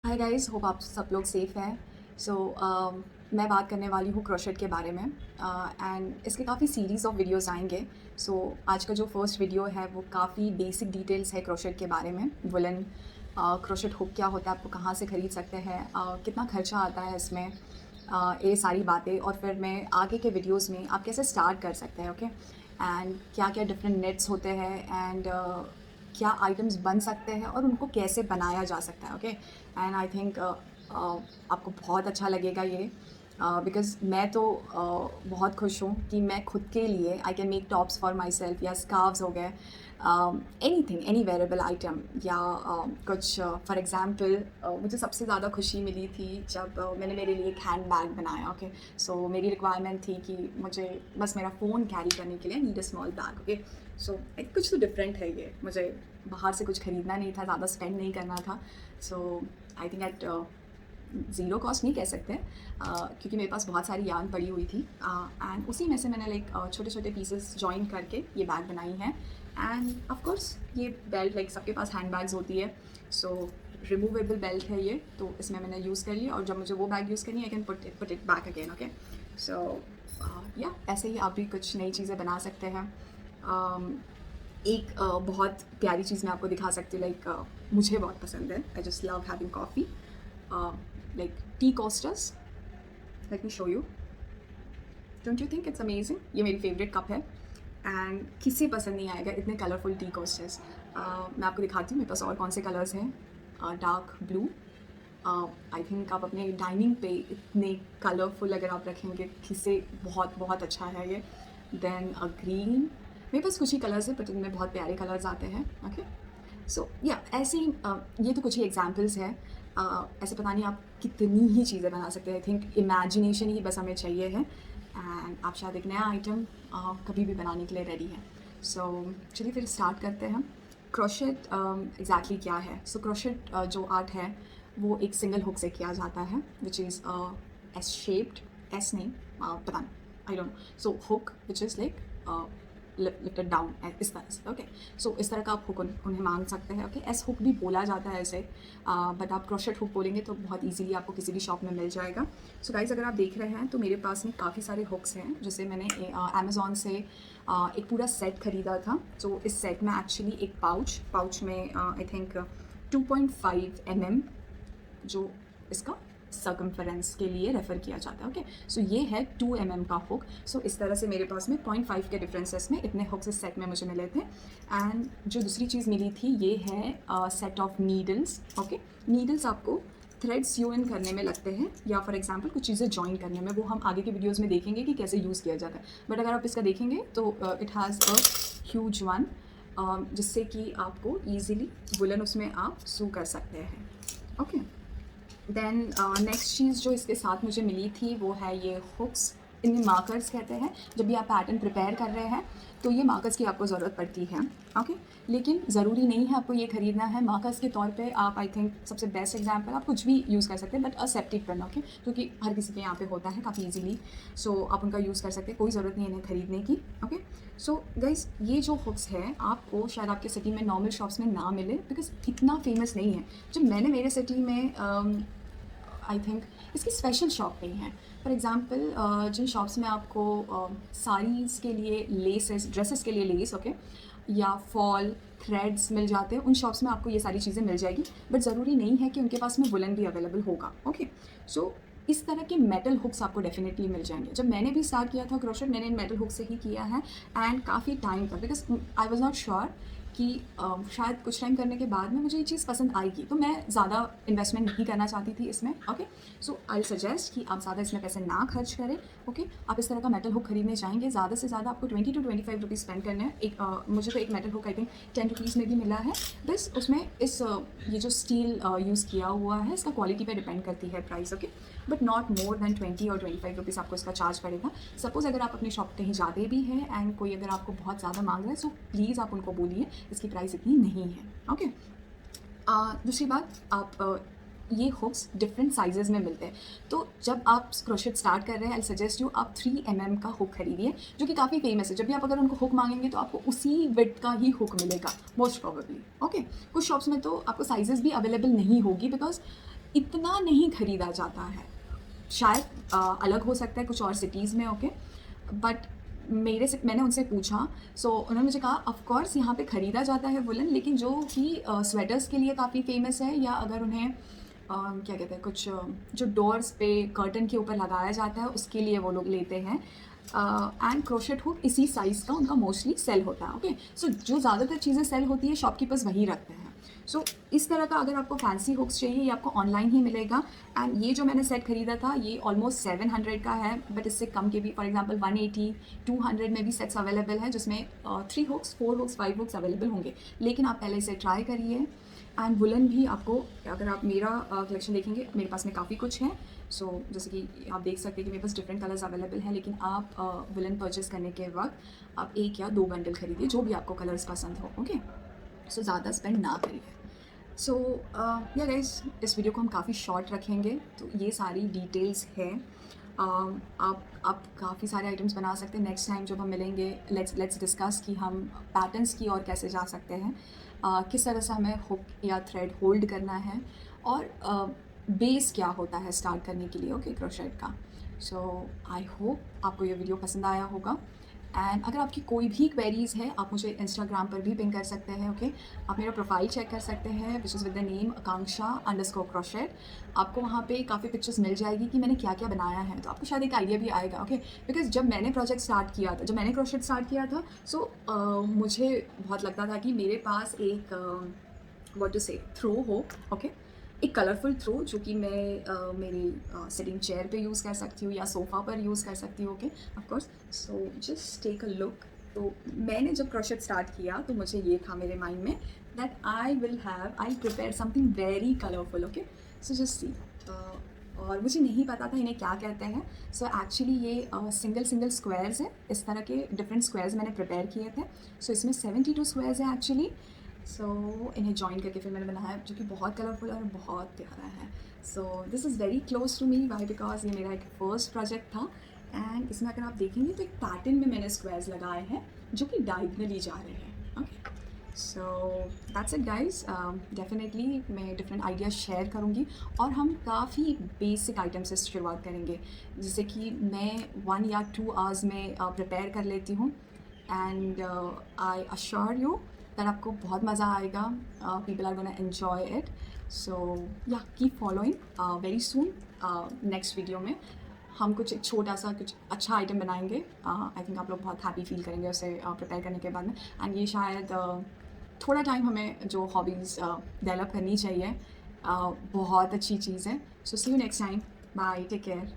Hi guys, hope आप सब लोग सेफ़ हैं। सो मैं बात करने वाली हूँ क्रोशेट के बारे में एंड इसके काफ़ी सीरीज़ ऑफ वीडियोस आएंगे। सो आज का जो फर्स्ट वीडियो है वो काफ़ी बेसिक डिटेल्स है क्रोशेट के बारे में। वुलन क्रोशेट हुक क्या होता है, आपको कहाँ से ख़रीद सकते हैं, कितना खर्चा आता है इसमें, ये सारी बातें। और फिर मैं आगे के वीडियोस में आप कैसे स्टार्ट कर सकते हैं, ओके, एंड क्या क्या डिफरेंट नेट्स होते हैं एंड क्या आइटम्स बन सकते हैं और उनको कैसे बनाया जा सकता है, ओके। एंड आई थिंक आपको बहुत अच्छा लगेगा ये, बिकॉज़ मैं तो बहुत खुश हूँ कि मैं खुद के लिए I can make tops for my self या स्कार्व्स हो गए, एनीथिंग, एनी वेरेबल आइटम या कुछ। फॉर एग्ज़ाम्पल मुझे सबसे ज़्यादा खुशी मिली थी जब मैंने मेरे लिए एक हैंड बैग बनाया, ओके। सो मेरी रिक्वायरमेंट थी कि मुझे बस मेरा फ़ोन कैरी करने के लिए need a small bag, okay. So कुछ तो डिफरेंट है ये, मुझे बाहर से कुछ ख़रीदना नहीं था, ज़्यादा स्पेंड नहीं करना था। So I think at zero cost नहीं कह सकते, क्योंकि मेरे पास बहुत सारी यार्न पड़ी हुई थी एंड उसी में से मैंने लाइक छोटे छोटे पीसेस जॉइन करके ये बैग बनाई है। एंड ऑफ कोर्स ये बेल्ट, लाइक सबके पास हैंड बैग्स होती है, सो रिमूवेबल बेल्ट है ये, तो इसमें मैंने यूज़ कर लिया और जब मुझे वो बैग यूज़ करनी है I can put it back again, okay. So या ऐसे ही आप भी कुछ नई चीज़ें बना सकते हैं। एक बहुत प्यारी चीज़ मैं आपको दिखा सकती हूँ, लाइक मुझे बहुत पसंद है, I just love having coffee, like tea coasters. Let me show you, don't you think it's amazing? ये मेरी फेवरेट कप है एंड किसी पसंद नहीं आएगा इतने कलरफुल टी कोस्टर्स। मैं आपको दिखाती हूँ मेरे पास और कौन से कलर्स हैं। डार्क ब्लू, आई थिंक आप अपने डाइनिंग पे इतने कलरफुल अगर आप रखेंगे, किसे बहुत बहुत अच्छा है ये। देन अ ग्रीन, मेरे पास कुछ ही कलर्स हैं बट इनमें बहुत प्यारे कलर्स आते हैं, ओके। सो या ऐसे ही ये तो कुछ ही एग्जांपल्स हैं। ऐसे पता नहीं आप कितनी ही चीज़ें बना सकते हैं। आई थिंक इमेजिनेशन ही बस हमें चाहिए है एंड आप शायद एक नया आइटम कभी भी बनाने के लिए रेडी हैं। सो चलिए फिर स्टार्ट करते हैं। क्रोशेट एग्जैक्टली क्या है? सो क्रोशेट जो आर्ट है वो एक सिंगल हुक से किया जाता है, which is S shaped, S नहीं, पता नहीं, I don't know. So hook which is like lifted down, इस तरह से, ओके। सो इस तरह का आप हुक उन्हें मांग सकते हैं, ओके। एस हुक भी बोला जाता है ऐसे, बट आप क्रोशेट हुक बोलेंगे तो बहुत इजीली आपको किसी भी शॉप में मिल जाएगा। सो गाइस, अगर आप देख रहे हैं तो मेरे पास में काफ़ी सारे हुक्स हैं जिसे मैंने अमेज़ॉन से एक पूरा सेट ख़रीदा था। तो इस सेट में एक्चुअली एक पाउच में आई थिंक 2.5 mm जो इसका सर्कम्फरेंस के लिए रेफ़र किया जाता है, ओके। सो ये है 2 mm का हुक। सो इस तरह से मेरे पास में 0.5 के डिफरेंसेस में इतने हुक्स इस सेट में मुझे मिले थे। एंड जो दूसरी चीज़ मिली थी ये है set of needles, okay. Needles आपको थ्रेड्स यू इन करने में लगते हैं या फॉर एग्जांपल कुछ चीज़ें जॉइन करने में, वो हम आगे के वीडियोस में देखेंगे कि कैसे यूज़ किया जाता है। बट अगर आप इसका देखेंगे तो it has a huge one, जिससे कि आपको ईजिली वुलन उसमें आप सू कर सकते हैं, ओके। देन नेक्स्ट चीज़ जो इसके साथ मुझे मिली थी वो है ये हुक्स। इन्हें मार्कर्स कहते हैं। जब भी आप पैटर्न प्रिपेयर कर रहे हैं तो ये मार्कर्स की आपको ज़रूरत पड़ती है, ओके। लेकिन ज़रूरी नहीं है आपको ये ख़रीदना है। मार्कर्स के तौर पे आप, आई थिंक सबसे बेस्ट एग्जांपल, आप कुछ भी यूज़ कर सकते हैं but a safety pin, okay, क्योंकि हर किसी के यहाँ पे होता है काफ़ी ईजीली। सो आप उनका यूज़ कर सकते हैं, कोई ज़रूरत नहीं है इन्हें ख़रीदने की, ओके। सो गाइस, ये जो हुक्स है आपको शायद आपके सिटी में नॉर्मल शॉप्स में ना मिले बिकॉज इतना फेमस नहीं है। जब मैंने मेरे सिटी में आई थिंक इसकी स्पेशल शॉप नहीं है। फॉर एग्ज़ाम्पल जिन शॉप्स में आपको साड़ीज़ के लिए लेसेस, ड्रेसेस के लिए लेस, ओके, या फॉल थ्रेड्स मिल जाते हैं, उन शॉप्स में आपको ये सारी चीज़ें मिल जाएगी। बट ज़रूरी नहीं है कि उनके पास में वुलन भी अवेलेबल होगा, ओके। सो इस तरह के मेटल हुक्स आपको डेफिनेटली मिल जाएंगे। जब मैंने भी स्टार्ट किया था क्रोशेट, मैंने इन मेटल हुक से ही किया है एंड काफ़ी टाइम तक, because I was not sure कि शायद कुछ टाइम करने के बाद में मुझे ये चीज़ पसंद आएगी, तो मैं ज़्यादा इन्वेस्टमेंट नहीं करना चाहती थी इसमें, ओके। सो आई सजेस्ट कि आप ज़्यादा इसमें पैसे ना खर्च करें, ओके। आप इस तरह का मेटल हुक खरीदने चाहेंगे, ज़्यादा से ज़्यादा आपको 20 to 25 रुपीज़ स्पेंड करने हैं। मुझे तो एक metal hook I think 10 rupees में भी मिला है। बस उसमें ये जो स्टील यूज़ किया हुआ है, इसका क्वालिटी पे डिपेंड करती है price, okay. But not more than 20 और 25 रुपीज़ आपको इसका चार्ज पड़ेगा। सपोज़ अगर आप अपनी शॉप कहीं जाते भी हैं एंड कोई अगर आपको बहुत ज़्यादा मांग रहा है, सो प्लीज़ आप उनको बोलिए इसकी प्राइस इतनी नहीं है, ओके। दूसरी बात, आप ये हुक्स डिफरेंट साइजेज़ में मिलते हैं। तो जब आप क्रोशेट स्टार्ट कर रहे हैं, आई सजेस्ट यू आप 3 mm का हुक खरीदिए, जो कि काफ़ी फेमस है। जब भी आप अगर उनको हुक मांगेंगे तो आपको उसी विड्थ का ही हुक मिलेगा मोस्ट प्रोबेबली, ओके। कुछ शॉप्स में तो आपको साइजेस भी अवेलेबल नहीं होगी बिकॉज इतना नहीं खरीदा जाता है। शायद अलग हो सकता है कुछ और सिटीज़ में, ओके, बट मैंने उनसे पूछा, सो उन्होंने मुझे कहा ऑफ कोर्स यहाँ पे ख़रीदा जाता है वुलन, लेकिन जो कि स्वेटर्स के लिए काफ़ी फेमस है, या अगर उन्हें क्या कहते हैं कुछ जो डोर्स पे कर्टन के ऊपर लगाया जाता है उसके लिए वो लोग लेते हैं। एंड क्रोशेट हुक इसी साइज़ का उनका मोस्टली सेल होता है, ओके। सो जो ज़्यादातर चीज़ें सेल होती है शॉपकीपर्स वही रखते हैं। सो इस तरह का अगर आपको फैंसी हुक्स चाहिए ये आपको ऑनलाइन ही मिलेगा। एंड ये जो मैंने सेट खरीदा था ये ऑलमोस्ट 700 का है, बट इससे कम के भी, फॉर एग्जांपल 180 200 में भी सेट्स अवेलेबल है, जिसमें 3 हुक्स 4 हुक्स 5 हुक्स अवेलेबल होंगे। लेकिन आप पहले इसे ट्राई करिए। एंड वुलन भी आपको, अगर आप मेरा कलेक्शन देखेंगे मेरे पास में काफ़ी कुछ है। सो जैसे कि आप देख सकते हैं कि मेरे पास डिफरेंट कलर्स अवेलेबल हैं, लेकिन आप वुलन परचेस करने के वक्त आप 1 या 2 बंडल खरीदिए जो भी आपको कलर्स पसंद हो, ओके। सो ज़्यादा स्पेंड ना करिए। सो या गाइस, इस वीडियो को हम काफ़ी शॉर्ट रखेंगे, तो ये सारी डिटेल्स है। आप काफ़ी सारे आइटम्स बना सकते हैं। नेक्स्ट टाइम जब हम मिलेंगे लेट्स डिस्कस कि हम पैटर्न्स की और कैसे जा सकते हैं, किस तरह से हमें हुक या थ्रेड होल्ड करना है, और बेस क्या होता है स्टार्ट करने के लिए, ओके, क्रोशेट का। सो आई होप आपको ये वीडियो पसंद आया होगा। एंड अगर आपकी कोई भी क्वेरीज़ है आप मुझे इंस्टाग्राम पर भी पिंग कर सकते हैं, ओके। आप मेरा प्रोफाइल चेक कर सकते हैं which is with the name आकांक्षा_crochet। आपको वहाँ पे काफ़ी पिक्चर्स मिल जाएगी कि मैंने क्या क्या बनाया है, तो आपको शायद एक आइडिया भी आएगा, ओके। बिकॉज जब मैंने प्रोजेक्ट स्टार्ट किया था, जब मैंने क्रोशेट स्टार्ट किया था, सो मुझे बहुत लगता था कि मेरे पास एक व्हाट टू से थ्रो हो, ओके, एक कलरफुल थ्रो जो कि मैं मेरी सिटिंग चेयर पे यूज़ कर सकती हूँ या सोफ़ा पर यूज़ कर सकती हूँ, okay, of course. So just take a look. तो मैंने जब क्रोशेट स्टार्ट किया तो मुझे ये था मेरे माइंड में that I prepare something very colourful, okay. So just see. और मुझे नहीं पता था इन्हें क्या कहते हैं। सो एक्चुअली ये सिंगल स्क्वायर्स है, इस तरह के डिफरेंट स्क्वायर्स मैंने प्रिपेयर किए थे। सो इसमें 72 स्क्वायर्स हैं एक्चुअली। सो इन्हें जॉइन करके फिर मैंने बनाया, जो कि बहुत कलरफुल और बहुत प्यारा है। So this is very close to me, why because ये मेरा एक फर्स्ट प्रोजेक्ट था। एंड इसमें अगर आप देखेंगे तो एक पैटर्न में मैंने स्क्वायर्स लगाए हैं जो कि डायगनली जा रहे हैं, okay. So that's it guys. Definitely मैं डिफरेंट आइडियाज़ शेयर करूँगी, और हम काफ़ी बेसिक आइटम से शुरुआत करेंगे, जैसे कि मैं 1 या 2 आवर्स में प्रिपेयर कर लेती हूँ। And I assure you that आपको बहुत मज़ा आएगा। People are gonna enjoy it. So yeah keep following. Very soon next video में हम कुछ एक छोटा सा कुछ अच्छा आइटम बनाएंगे। आई थिंक आप लोग बहुत हैप्पी फील करेंगे उसे प्रिपेयर करने के बाद में। एंड ये शायद थोड़ा टाइम हमें जो हॉबीज़ डेवलप करनी चाहिए, बहुत अच्छी चीज़ है। So see you next time, bye, take care.